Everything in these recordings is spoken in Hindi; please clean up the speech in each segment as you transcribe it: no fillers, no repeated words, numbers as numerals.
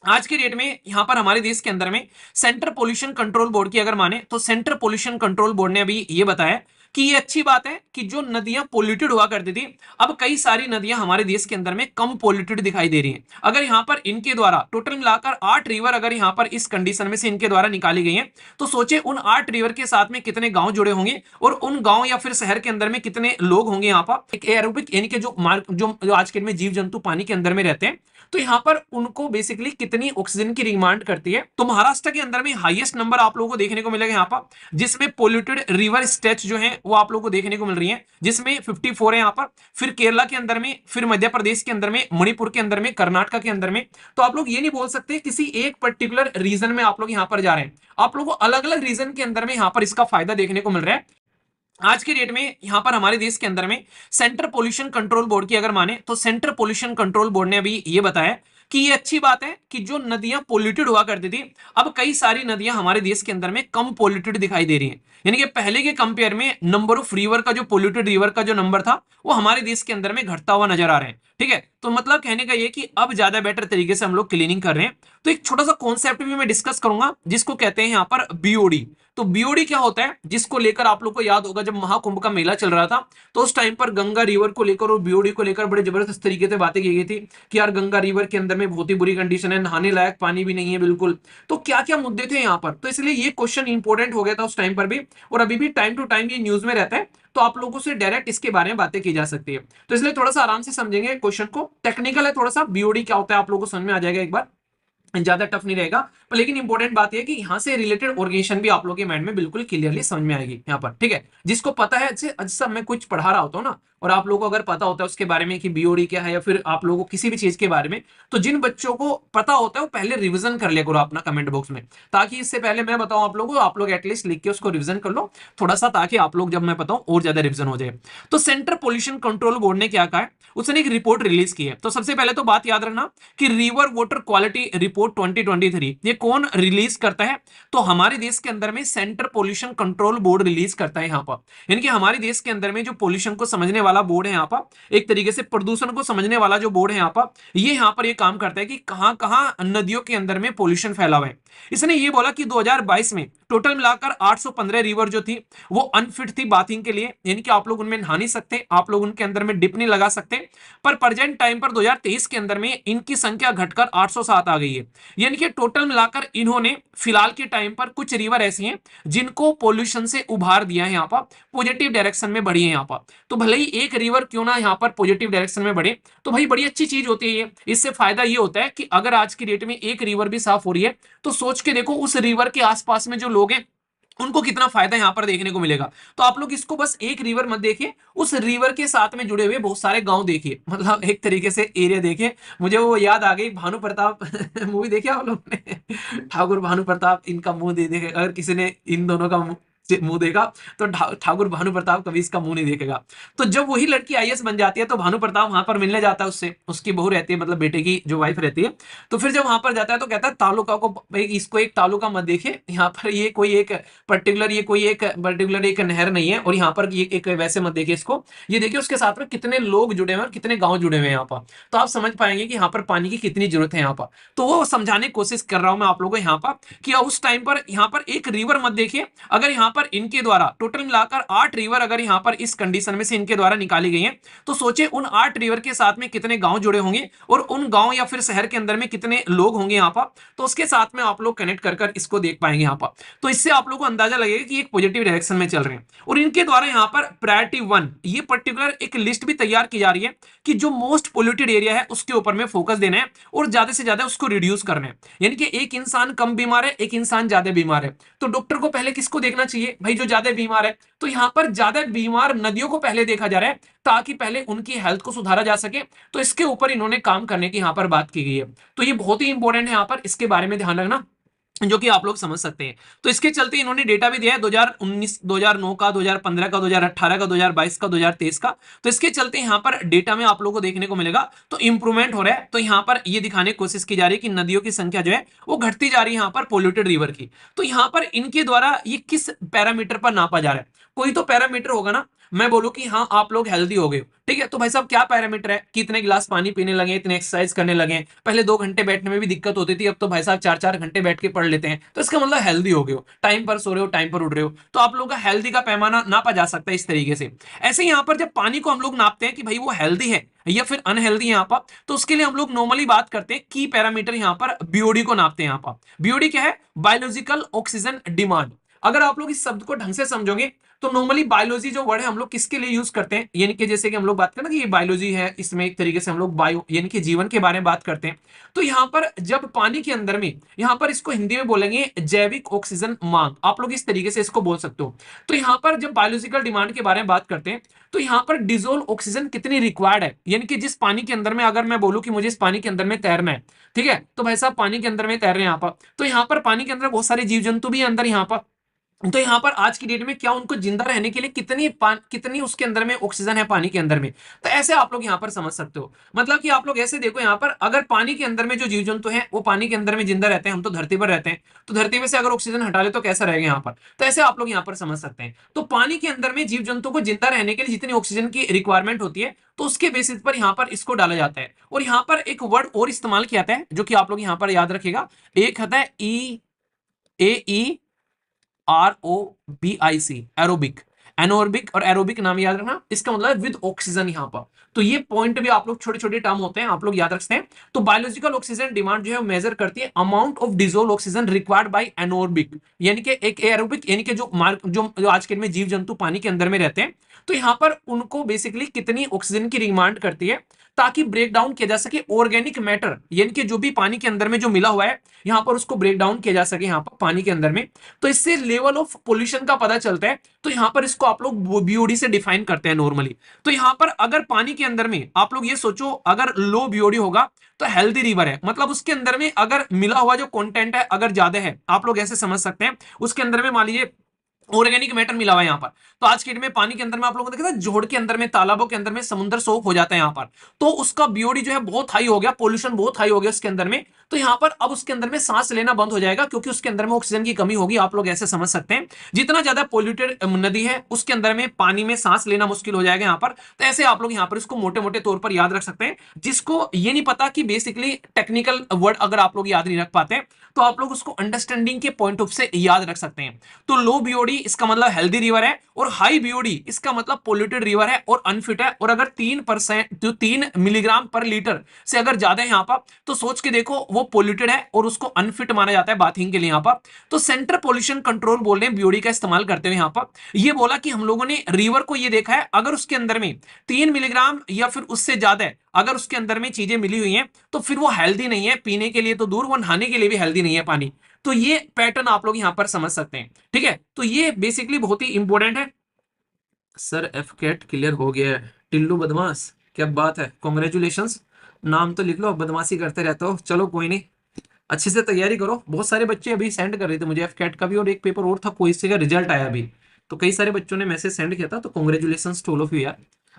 आज के डेट में यहां पर हमारे देश के अंदर में सेंट्रल पोल्यूशन कंट्रोल बोर्ड की अगर माने तो सेंट्रल पोल्यूशन कंट्रोल बोर्ड ने अभी ये बताया कि ये अच्छी बात है कि जो नदियां पोल्यूटेड हुआ करती थी, अब कई सारी नदियां हमारे देश के अंदर में कम पोल्यूटेड दिखाई दे रही हैं। अगर यहां पर इनके द्वारा टोटल मिलाकर 8 रिवर अगर यहां पर इस कंडीशन में से इनके द्वारा निकाली गई हैं, तो सोचे उन 8 रिवर के साथ में कितने गांव जुड़े होंगे और उन गांव या फिर शहर के अंदर में कितने लोग होंगे। यहाँ पर एक एरोबिक यानी कि जो आज के में जीव जंतु पानी के अंदर में रहते हैं, तो यहां पर उनको बेसिकली कितनी ऑक्सीजन की डिमांड करती है। तो महाराष्ट्र के अंदर में हाईएस्ट नंबर आप लोगों को देखने को मिलेगा यहाँ पर, जिसमें पोल्यूटेड रिवर स्ट्रेच जो है वो आप लोगों को देखने को मिल रही है, जिसमें 54 है यहाँ पर। फिर केरला के अंदर में, फिर मध्य प्रदेश के अंदर में, मणिपुर के अंदर में, कर्नाटक के अंदर में। तो आप लोग ये नहीं बोल सकते किसी एक पर्टिकुलर रीजन में आप लोग यहाँ पर जा रहे हैं, आप लोगों को अलग अलग रीजन के अंदर में यहाँ पर इसका फायदा देखने को मिल रहा है। आज के डेट में यहां पर हमारे देश के अंदर में सेंट्रल पोल्यूशन कंट्रोल बोर्ड की अगर माने तो सेंट्रल पोल्यूशन कंट्रोल बोर्ड ने अभी ये बताया कि ये अच्छी बात है कि जो नदियां पोल्यूटेड हुआ करती थी, अब कई सारी नदियां हमारे देश के अंदर में कम पोल्यूटेड दिखाई दे रही हैं। यानी कि पहले के कंपेयर में नंबर ऑफ रिवर का जो पोल्यूटेड रिवर का जो नंबर था वो हमारे देश के अंदर में घटता हुआ नजर आ रहे हैं। ठीक है, तो मतलब कहने का ये कि अब ज्यादा बेटर तरीके से हम लोग क्लीनिंग कर रहे हैं। तो एक छोटा सा कॉन्सेप्ट भी मैं डिस्कस करूंगा जिसको कहते हैं यहाँ पर बीओडी। तो बीओडी क्या होता है, जिसको लेकर आप लोग को याद होगा जब महाकुंभ का मेला चल रहा था तो उस टाइम पर गंगा रिवर को लेकर और बीओडी को लेकर बड़े जबरदस्त तरीके से बातें की गई थी कि यार गंगा रिवर के अंदर में बहुत ही बुरी कंडीशन है, नहाने लायक पानी भी नहीं है बिल्कुल। तो क्या क्या मुद्दे थे यहाँ पर, तो इसलिए ये क्वेश्चन इंपॉर्टेंट हो गया था उस टाइम पर भी, और अभी भी टाइम टू टाइम ये न्यूज में रहता है। तो आप लोगों से डायरेक्ट इसके बारे में बातें की जा सकती है। तो इसलिए थोड़ा सा आराम से समझेंगे क्वेश्चन को, टेक्निकल है थोड़ा सा, बीओडी क्या होता है आप लोगों को समझ में आ जाएगा एक बार, ज्यादा टफ नहीं रहेगा। पर लेकिन इंपॉर्टेंट बात यह कि यहां से रिलेटेड ऑर्गेनाइजेशन भी आप लोगों के माइंड में बिल्कुल क्लियरली समझ में आएगी यहाँ पर। ठीक है, जिसको पता है अच्छा मैं कुछ पढ़ा रहा होता हूँ ना, और आप लोगों को अगर पता होता है उसके बारे में कि बीओडी क्या है या फिर आप लोगों को किसी भी चीज के बारे में, तो जिन बच्चों को पता होता है वो पहले रिवीजन कर लिया करो अपना कमेंट बॉक्स में, ताकि इससे पहले मैं बताऊं आप लोगों को, आप लोग एटलीस्ट लिख के उसको रिवीजन कर लो थोड़ा सा, ताकि आप लोग जब मैं बताऊं और ज्यादा रिवीजन हो जाए। तो सेंट्रल पोल्यूशन कंट्रोल बोर्ड ने क्या कहा है, उसने एक रिपोर्ट रिलीज की है। तो सबसे पहले तो बात याद रखना कि रिवर वाटर क्वालिटी रिपोर्ट 2023 ये कौन रिलीज करता है, तो हमारे देश के अंदर में central pollution control board release करता है यहाँ पर। यानी कि हमारे देश के अंदर में जो पोल्यूशन को समझने वाला बोर्ड है यहाँ पर, एक तरीके से प्रदूषण को समझने वाला जो बोर्ड है यहाँ पर ये काम करता है कि कहां कहां नदियों के अंदर में पोल्यूशन फैला हुआ है। इसने ये बोला कि 2022 में टोटल मिलाकर 815 रिवर जो थी वो अनफिट थी बाथिंग के लिए, यानी कि आप लोग उनमें नहा नहीं सकते, आप लोग उनके अंदर में डिप नहीं लगा सकते। पर प्रेजेंट टाइम पर 2023 के अंदर में इनकी संख्या घटकर 807 आ गई है। यानी कि टोटल मिलाकर इन्होंने फिलहाल के टाइम पर कुछ रिवर ऐसी हैं जिनको पोल्यूशन से उभार दिया है, यहाँ पर पॉजिटिव डायरेक्शन में बढ़ी है यहाँ पर। तो भले ही एक रिवर क्यों ना यहाँ पर पॉजिटिव डायरेक्शन में बढ़े, तो भाई बड़ी अच्छी चीज होती है ये। इससे फायदा ये होता है कि अगर आज की डेट में एक रिवर भी साफ हो रही है, तो सोच के देखो उस रिवर के आसपास में जो लोग हैं उनको कितना फायदा यहाँ पर देखने को मिलेगा। तो आप लोग इसको बस एक रिवर मत देखिए, उस रिवर के साथ में जुड़े हुए बहुत सारे गांव देखिए, मतलब एक तरीके से एरिया देखिए। मुझे वो याद आ गई भानु प्रताप मूवी देखी आप लोग ने, ठाकुर भानु प्रताप, इनका मुंह दे देखे अगर किसी ने इन दोनों का मुंह देखा तो ठाकुर भानु प्रताप कभी इसका मुंह नहीं देखेगा। तो जब वही लड़की आईएएस बन जाती है तो भानु प्रताप वहां पर मिलने जाता है उससे, उसकी बहू रहती है मतलब बेटे की जो वाइफ रहती है। तो फिर जब वहां पर जाता है तो कहता है तालुका को इसको एक तालुका मत देखिए, यहाँ पर ये कोई एक पर्टिकुलर एक नहर नहीं है, और यहाँ पर ये एक वैसे मत देखिए इसको, ये देखिए उसके साथ में कितने लोग जुड़े हुए हैं और कितने गांव जुड़े हुए हैं यहाँ पर। तो आप समझ पाएंगे कि यहाँ पर पानी की कितनी जरूरत है यहाँ पर। तो वो समझाने की कोशिश कर रहा हूं मैं आप लोगों को यहाँ पर कि उस टाइम पर यहाँ पर एक रिवर मत देखिए, अगर यहाँ पर इनके द्वारा टोटल मिलाकर 8 रिवर अगर यहाँ पर इस कंडीशन में से इनके द्वारा निकाली गई हैं, तो सोचे उन 8 रिवर के साथ में कितने गांव जुड़े होंगे और उन गांव या फिर शहर के अंदर में कितने लोग होंगे यहाँ पर। तो उसके साथ में आप लोग कनेक्ट कर इसको देख पाएंगे यहाँ पर। तो इससे आप लोगों को अंदाजा लगेगा कि एक पॉजिटिव डायरेक्शन में चल रहे हैं। और इनके द्वारा यहाँ पर प्रायोरिटी 1 ये पर्टिकुलर एक लिस्ट भी तैयार की जा रही है कि जो मोस्ट पोल्यूटेड एरिया है उसके ऊपर में फोकस देना है और ज्यादा से ज्यादा उसको रिड्यूस करना है। यानी कि एक इंसान कम बीमार है, एक इंसान ज्यादा बीमार है, तो डॉक्टर को पहले किसको देखना चाहिए भाई, जो ज्यादा बीमार है। तो यहाँ पर ज्यादा बीमार नदियों को पहले देखा जा रहा है ताकि पहले उनकी हेल्थ को सुधारा जा सके। तो इसके ऊपर इन्होंने काम करने की यहाँ पर बात की गई है। तो ये बहुत ही इंपॉर्टेंट है, यहाँ पर इसके बारे में ध्यान रखना जो कि आप लोग समझ सकते हैं। तो इसके चलते इन्होंने डेटा भी दिया है 2019 2009 का, 2015 का, 2018 का, 2022 का, 2023 का। तो इसके चलते यहाँ पर डेटा में आप लोगों को देखने को मिलेगा तो इंप्रूवमेंट हो रहा है। तो यहाँ पर ये दिखाने की कोशिश की जा रही है कि नदियों की संख्या जो है वो घटती जा रही है यहाँ पर पोल्यूटेड रिवर की। तो यहाँ पर इनके द्वारा ये किस पैरामीटर पर नापा जा रहा है, कोई तो पैरामीटर होगा ना, मैं बोलूं कि हाँ आप लोग हेल्दी हो गए, ठीक है। तो भाई साहब क्या पैरामीटर है, कितने गिलास पानी पीने लगे, इतने एक्सरसाइज करने लगे, पहले 2 घंटे बैठने में भी दिक्कत होती थी, अब तो भाई साहब 4-4 घंटे बैठ के पढ़ लेते हैं, तो इसका मतलब हेल्दी हो गए हो, टाइम पर सो रहे हो, टाइम पर उठ रहे हो, तो आप लोगों का हेल्दी का पैमाना नापा जा सकता है इस तरीके से। ऐसे यहाँ पर जब पानी को हम लोग नापते हैं कि भाई वो हेल्दी है या फिर अनहेल्दी है यहाँ पर, तो उसके लिए हम लोग नॉर्मली बात करते हैं की पैरामीटर यहाँ पर बीओडी को नापते हैं। यहाँ पर बीओडी क्या है, बायोलॉजिकल ऑक्सीजन डिमांड। अगर आप लोग इस शब्द को ढंग से समझोगे तो नॉर्मली बायोलॉजी जो वर्ड है हम लोग किसके लिए यूज करते हैं, यानी कि जैसे कि हम लोग बात करें ना कि ये बायोलॉजी है, इसमें एक तरीके से हम लोग बायो यानी कि जीवन के बारे में बात करते हैं। तो यहाँ पर जब पानी के अंदर में, यहाँ पर इसको हिंदी में बोलेंगे जैविक ऑक्सीजन मांग, आप लोग इस तरीके से इसको बोल सकते हो। तो यहाँ पर जब बायोलॉजिकल डिमांड के बारे में बात करते हैं तो यहाँ पर डिजोल्व ऑक्सीजन कितनी रिक्वायर्ड है, यानी कि जिस पानी के अंदर में अगर मैं बोलूं कि मुझे इस पानी के अंदर में तैरना है, ठीक है, तो भाई साहब पानी के अंदर में तैर रहे हैं यहाँ पर, तो यहाँ पर पानी के अंदर बहुत सारे जीव जंतु भी अंदर यहाँ पर, तो यहाँ पर आज की डेट में क्या उनको जिंदा रहने के लिए कितनी उसके अंदर में ऑक्सीजन है पानी के अंदर में, तो ऐसे आप लोग यहाँ पर समझ सकते हो। मतलब कि आप लोग ऐसे देखो, यहाँ पर अगर पानी के अंदर में जो जीव जंतु हैं वो पानी के अंदर में जिंदा रहते हैं, हम तो धरती पर रहते हैं, तो धरती में से अगर ऑक्सीजन हटा ले तो कैसा रहेगा यहाँ पर, तो ऐसे आप लोग यहाँ पर समझ सकते हैं। तो पानी के अंदर में जीव जंतु को जिंदा रहने के लिए जितनी ऑक्सीजन की रिक्वायरमेंट होती है, तो उसके बेसिस पर यहाँ पर इसको डाला जाता है। और यहाँ पर एक वर्ड और इस्तेमाल किया जाता है जो कि आप लोग यहाँ पर याद रखेगा, एक होता है ROBIC, एरोबिक। एनोरबिक और एरोबिक नाम याद रखना, इसका मतलब विद ऑक्सीजन यहाँ पर। तो ये पॉइंट भी आप लोग छोटे छोटे टर्म होते हैं, आप लोग याद रखते हैं। तो बायोलॉजिकल ऑक्सीजन डिमांड जो है मेजर करती है amount of dissolve oxygen required by anaerobic, यानी कि एक एरोबिक, यानी कि जो आज के में जीव जंतु पानी के अंदर में रहते हैं, तो यहाँ पर उनको बेसिकली कितनी ऑक्सीजन की डिमांड करती है ताकि ब्रेक डाउन किया जा सके ऑर्गेनिक मैटर, यानी कि जो भी पानी के अंदर में जो मिला हुआ है यहाँ पर उसको ब्रेक डाउन किया जा सके यहाँ पर पानी के अंदर में। तो इससे लेवल ऑफ पोल्यूशन का पता चलता है, तो यहां पर इसको आप लोग बीओडी से डिफाइन करते हैं नॉर्मली। तो यहां पर अगर पानी के अंदर में आप लोग ये सोचो, अगर लो बीओडी होगा तो हेल्दी रिवर है, मतलब उसके अंदर में अगर मिला हुआ जो कंटेंट है अगर ज्यादा है, आप लोग ऐसे समझ सकते हैं, उसके अंदर में मान लीजिए ऑर्गेनिक मैटर मिला हुआ है यहाँ पर, तो आज के डेट में पानी के अंदर में आप लोगों को देखा था जोड़ के अंदर में, तालाबों के अंदर में समुद्र सोख हो जाता है यहाँ पर, तो उसका बीओडी जो है बहुत हाई हो गया, पोल्यूशन बहुत हाई हो गया उसके अंदर में। तो यहाँ पर अब उसके अंदर में सांस लेना बंद हो जाएगा क्योंकि उसके अंदर में ऑक्सीजन की कमी होगी, आप लोग ऐसे समझ सकते हैं। जितना ज्यादा पोल्यूटेड नदी है उसके अंदर में पानी में सांस लेना मुश्किल हो जाएगा यहाँ पर। तो ऐसे आप लोग यहाँ पर इसको मोटे मोटे तौर पर याद रख सकते हैं। जिसको ये नहीं पता कि बेसिकली टेक्निकल वर्ड अगर आप लोग याद नहीं रख पाते तो आप लोग उसको अंडरस्टैंडिंग के पॉइंट ऑफ से याद रख सकते हैं। तो लो बीओडी इसका मतलब हेल्दी रिवर है, और हाई बीओडी इसका मतलब पोल्यूटेड रिवर है और अनफिट है। और अगर 3% जो 3 मिलीग्राम पर लीटर से अगर ज्यादा है यहाँ पर, तो सोच के देखो वो पोल्यूटेड है और उसको अनफिट माना जाता है बाथिंग के लिए यहाँ पर। तो सेंट्रल पोल्यूशन कंट्रोल बोल रहे हैं बीओडी का इस्तेमाल करते हुए यहाँ पर, ये बोला कि हम लोगों ने रिवर को ये देखा है अगर उसके अंदर में 3 मिलीग्राम या फिर उससे ज्यादा है, अगर उसके अंदर में चीजें मिली हुई हैं तो फिर वो हेल्दी नहीं है, पीने के लिए तो दूर, वो नहाने के लिए भी हेल्दी नहीं है पानी। तो ये पैटर्न आप लोग यहां पर समझ सकते हैं, ठीक है। तो ये बेसिकली बहुत ही इंपॉर्टेंट है। सर एफ कैट क्लियर हो गया है, टिल्लू बदमाश, क्या बात है, कॉन्ग्रेचुलेशंस। नाम तो लिख लो, बदमाशी करते रहते हो, चलो कोई नहीं, अच्छे से तैयारी करो। बहुत सारे बच्चे अभी सेंड कर रहे थे मुझे एफ कैट का भी, और एक पेपर और था कोई से का रिजल्ट आया अभी, तो कई सारे बच्चों ने मैसेज सेंड किया था। तो congratulations to all of you यार,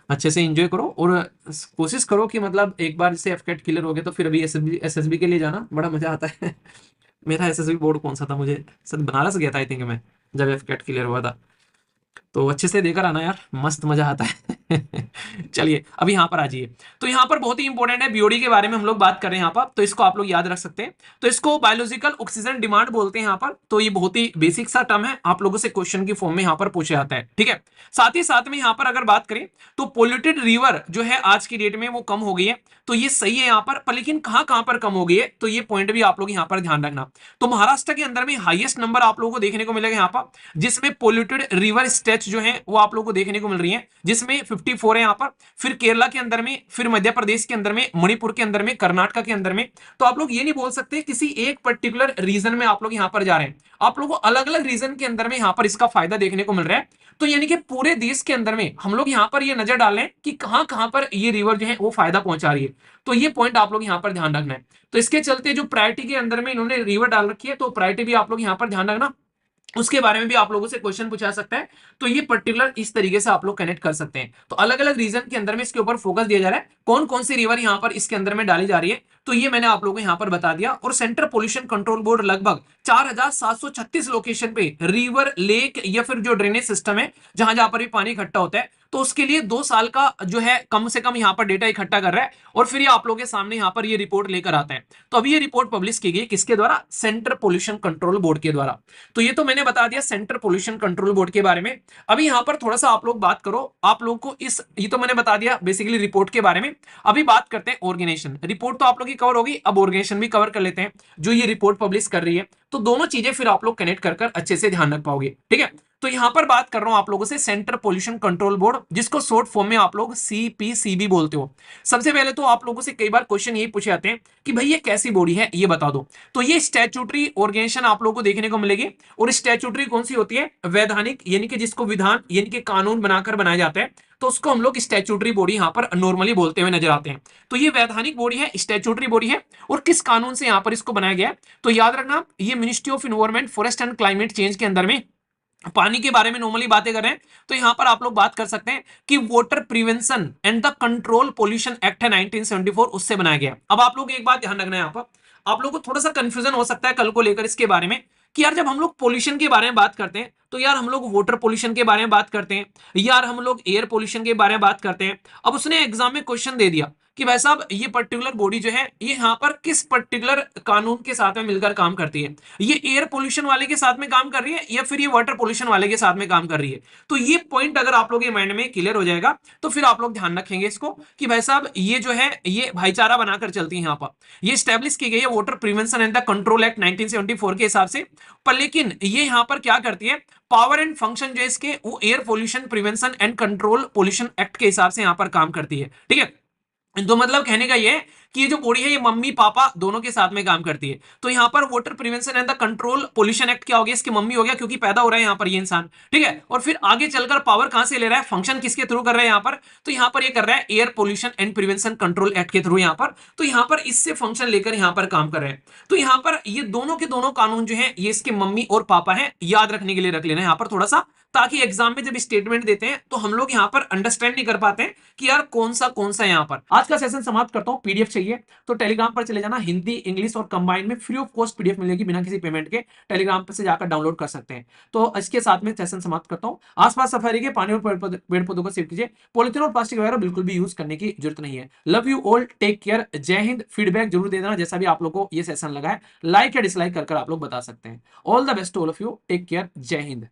अच्छे से एंजॉय करो और कोशिश करो कि मतलब एक बार जैसे एफ कैट क्लियर हो गया तो फिर अभी एसएसबी के लिए जाना, बड़ा मजा आता है। मेरा एसएसबी बोर्ड कौन सा था, मुझे सर बनारस गया था आई थिंक मैं, जब एफ कैट क्लियर हुआ था। तो अच्छे से देकर आना यार, मस्त मजा आता है। चलिए अब यहाँ पर आ जाइए। तो यहाँ पर बहुत ही इंपॉर्टेंट है, बीओडी के बारे में हम लोग बात कर रहे हैं यहाँ पर, तो इसको आप लोग याद रख सकते हैं। तो इसको बायोलॉजिकल ऑक्सीजन डिमांड बोलते हैं यहाँ पर। तो ये बहुत ही बेसिक सा टर्म है, आप लोगों से क्वेश्चन की फॉर्म में यहाँ पर पूछा जाता है, ठीक है। साथ ही साथ में यहाँ पर अगर बात करें तो पोल्यूटेड रिवर जो है आज की डेट में वो कम हो गई है, तो ये सही है यहाँ पर लेकिन कहाँ कहाँ पर कम हो गई है, तो ये पॉइंट भी आप लोग यहाँ पर ध्यान रखना। तो महाराष्ट्र के अंदर में हाईएस्ट नंबर आप लोगों को देखने को मिलेगा यहाँ पर, जिसमें पोल्यूटेड रिवर स्टेच जो है वो आप लोगों को देखने को मिल रही है, जिसमें 54 है यहाँ पर। फिर केरला के अंदर में, फिर मध्य प्रदेश के अंदर में, मणिपुर के अंदर में, कर्नाटक के अंदर में। तो आप लोग ये नहीं बोल सकते किसी एक पर्टिकुलर रीजन में आप लोग यहाँ पर जा रहे हैं, आप लोगों को अलग अलग रीजन के अंदर में यहाँ पर इसका फायदा देखने को मिल रहा है। तो यानी कि पूरे देश के अंदर में हम लोग यहाँ पर ये नजर डाल रहे हैं कि कहां कहां पर ये रिवर जो है वो फायदा पहुंचा रही है। तो ये पॉइंट आप लोग यहाँ पर ध्यान रखना है। तो इसके चलते जो प्रायोरिटी के अंदर में इन्होंने रिवर डाल रखी है, तो प्रायोरिटी भी आप लोग यहाँ पर ध्यान रखना, उसके बारे में भी आप लोगों से क्वेश्चन पूछा सकता है। तो ये पर्टिकुलर इस तरीके से आप लोग कनेक्ट कर सकते हैं। तो अलग अलग रीजन के अंदर में इसके ऊपर फोकस दिया जा रहा है, कौन कौन सी रिवर यहाँ पर इसके अंदर में डाली जा रही है, तो ये मैंने आप लोगों को यहां पर बता दिया। और सेंट्रल पोल्यूशन कंट्रोल बोर्ड लगभग 4736 लोकेशन पे रिवर, लेक या फिर जो ड्रेनेज सिस्टम है जहां जहां पर भी पानी इकट्ठा होता है, तो उसके लिए 2 साल का जो है कम से कम यहां पर डेटा इकट्ठा कर रहा है और फिर ये आप लोगों के सामने यहां पर ये रिपोर्ट लेकर आता है। तो अभी ये रिपोर्ट पब्लिश की गई किसके द्वारा? सेंट्रल पोल्यूशन कंट्रोल बोर्ड के द्वारा। तो ये तो मैंने बता दिया सेंट्रल पोल्यूशन कंट्रोल बोर्ड के बारे में। अभी यहां पर थोड़ा सा आप लोग बात करो, आप लोग को इस, ये तो मैंने बता दिया बेसिकली रिपोर्ट के बारे में। अभी बात करते हैं ऑर्गेनाइजेशन। रिपोर्ट तो आप लोग की कवर होगी, अब ऑर्गेनाइजेशन भी कवर कर लेते हैं जो ये रिपोर्ट पब्लिश कर रही है। तो दोनों चीजें फिर आप लोग कनेक्ट कर अच्छे से ध्यान रख पाओगे, ठीक है। तो यहां पर बात कर रहा हूं आप लोगों से सेंट्रल पोल्यूशन कंट्रोल बोर्ड, जिसको शॉर्ट फॉर्म में आप लोग सीपीसीबी बोलते हो। सबसे पहले तो आप लोगों से कई बार क्वेश्चन यही पूछे जाते हैं कि भाई ये कैसी बॉडी है, ये बता दो। तो ये स्टैट्यूटरी ऑर्गेनाइजेशन आप लोगों को देखने को मिलेगी। और स्टैट्यूटरी कौन सी होती है? वैधानिक, यानी कि जिसको विधान यानी कि कानून बनाकर बनाया जाता है, तो उसको हम लोग स्टैट्यूटरी बॉडी यहां पर नॉर्मली बोलते हुए नजर आते हैं। तो ये वैधानिक बॉडी है, स्टैट्यूटरी बॉडी है। और किस कानून से यहां पर इसको बनाया गया है? तो याद रखना, ये ministry of environment, forest and climate change के अंदर में पानी के बारे में नॉर्मली बातें कर रहे हैं। तो यहां पर आप लोग बात कर सकते हैं कि water prevention and the control pollution act है 1974, उससे बनाया गया। अब आप लोग एक बात ध्यान रखना है, यहां पर आप लोग को थोड़ा सा कंफ्यूजन हो सकता है कल को लेकर इसके बारे में कि यार जब हम लोग पोल्यूशन के बारे में बात करते हैं तो यार हम लोग वाटर पोल्यूशन के बारे में बात करते हैं, यार हम लोग एयर पोल्यूशन के बारे में बात करते हैं। अब उसने एग्जाम में क्वेश्चन दे दिया कि भाई साहब ये पर्टिकुलर बॉडी जो है ये यहाँ पर किस पर्टिकुलर कानून के साथ में मिलकर काम करती है, ये एयर पोल्यूशन वाले के साथ में काम कर रही है या फिर ये वाटर पोल्यूशन वाले के साथ में काम कर रही है। तो ये पॉइंट अगर आप लोग के माइंड में क्लियर हो जाएगा तो फिर आप लोग ध्यान रखेंगे इसको कि भाई साहब ये जो है ये भाईचारा बनाकर चलती है। यहाँ पर ये स्टैब्लिश की गई है water prevention and the control act 1974 के हिसाब से। पर लेकिन ये यहाँ पर क्या करती है, पावर एंड फंक्शन जो इसके वो air pollution prevention and control pollution act के हिसाब से यहां पर काम करती है, ठीक है। तो मतलब कहने का ये है कि ये जो बॉडी है ये मम्मी पापा दोनों के साथ में काम करती है। तो यहाँ पर water prevention and the control pollution act क्या हो गया, इसकी मम्मी हो गया क्योंकि पैदा हो रहा है यहाँ पर ये इंसान, ठीक है। और फिर आगे चलकर पावर कहां से ले रहा है, फंक्शन किसके थ्रू कर रहा है यहाँ पर, तो यहाँ पर ये कर रहा है air pollution and prevention control act के थ्रू यहाँ पर। तो यहाँ पर इससे फंक्शन लेकर यहाँ पर काम कर रहे हैं। तो यहाँ पर ये दोनों के दोनों कानून जो है ये इसके मम्मी और पापा है, याद रखने के लिए रख लेना यहाँ पर थोड़ा सा, ताकि एग्जाम में जब स्टेटमेंट देते हैं तो हम लोग यहाँ पर अंडरस्टैंड नहीं कर पाते हैं कि यार कौन सा यहाँ पर। आज का सेशन समाप्त करता हूँ। पीडीएफ चाहिए तो टेलीग्राम पर चले जाना, हिंदी इंग्लिश और कंबाइन में फ्री ऑफ कॉस्ट पीडीएफ मिलेगी बिना किसी पेमेंट के, टेलीग्राम पर से जाकर डाउनलोड कर सकते हैं। तो इसके साथ में सेशन समाप्त करता हूँ। आसपास सफाई के पानी और पेड़ पौधों को सेव कीजिए, पॉलिथीन और प्लास्टिक वगैरह बिल्कुल भी यूज करने की जरूरत नहीं है। Love you all, take care, Jai Hind. Feedback जरूर दे देना जैसा भी आप लोग को ये सेशन लगा है, लाइक या डिसलाइक कर आप लोग बता सकते हैं। All the best all of you, take care, Jai Hind.